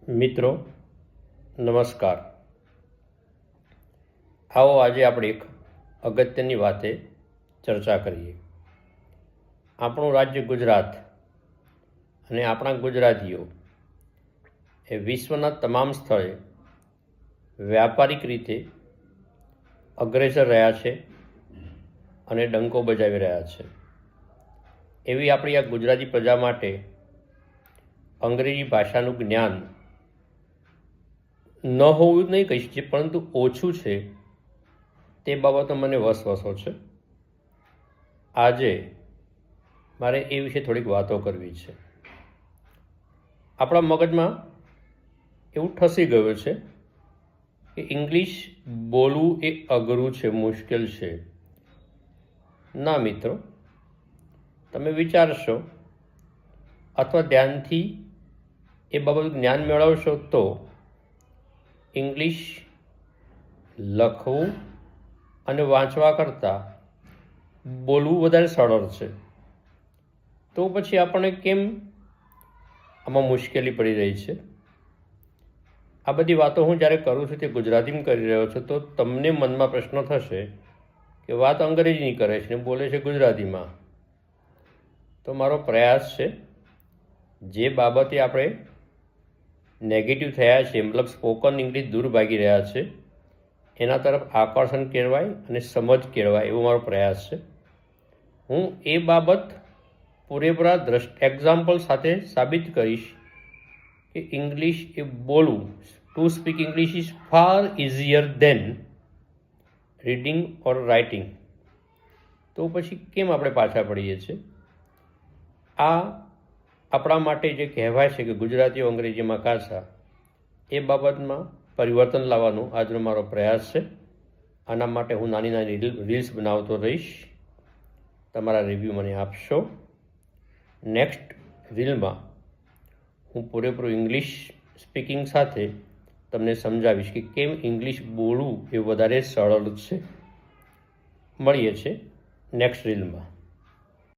મિત્રો નમસ્કાર। આવો આજે આપણે એક અગત્યની વાતે ચર્ચા કરીએ। આપણું રાજ્ય ગુજરાત અને આપણા ગુજરાતીઓ એ વિશ્વના તમામ સ્થળે વ્યાપારિક રીતે અગ્રેસર રહ્યા છે અને ડંકો બજાવી રહ્યા છે। એવી આપણી આ ગુજરાતી પ્રજા માટે અંગ્રેજી ભાષાનું જ્ઞાન ન હોવું નહીં કહી શકીએ, પરંતુ ઓછું છે તે બાબતો મને વસવસો છે। આજે મારે એ વિશે થોડીક વાતો કરવી છે। આપણા મગજમાં એવું ઠસી ગયું છે કે ઇંગ્લિશ બોલવું એ અઘરું છે, મુશ્કેલ છે। ના મિત્રો, તમે વિચારશો અથવા ધ્યાનથી એ બાબતનું જ્ઞાન મેળવશો તો ઇંગ્લિશ લખવું અને વાંચવા કરતાં બોલવું વધારે સરળ છે। તો પછી આપણને કેમ આમાં મુશ્કેલી પડી રહી છે? આ બધી વાતો હું જ્યારે કરું છું તે ગુજરાતીમાં કરી રહ્યો છું, તો તમને મનમાં પ્રશ્ન થશે કે વાત અંગ્રેજીની કરે છે ને બોલે છે ગુજરાતીમાં। તો મારો પ્રયાસ છે જે બાબતે આપણે નેગેટિવ થયા છે, મતલબ સ્પોકન ઇંગ્લિશ દૂર ભાગી રહ્યા છે, એના તરફ આકર્ષણ કેળવાય અને સમજ કેળવાય એવો મારો પ્રયાસ છે। હું એ બાબત પૂરેપૂરા એક્ઝામ્પલ સાથે સાબિત કરીશ કે ઇંગ્લિશ એ બોલવું, to speak English is far easier than reading or writing. તો પછી કેમ આપણે પાછા પડીએ છીએ? આ આપણા માટે જે કહેવાય છે કે ગુજરાતીઓ અંગ્રેજીમાં કાચા, એ બાબતમાં પરિવર્તન લાવવાનો આજનો મારો પ્રયાસ છે। આના માટે હું નાની નાની રીલ્સ બનાવતો રહીશ, તમારા રિવ્યૂ મને આપશો। નેક્સ્ટ રીલમાં હું પૂરેપૂરું ઇંગ્લિશ સ્પીકિંગ સાથે તમને સમજાવીશ કે કેમ ઇંગ્લિશ બોલવું એ વધારે સરળ છે। મળીએ છીએ નેક્સ્ટ રીલમાં।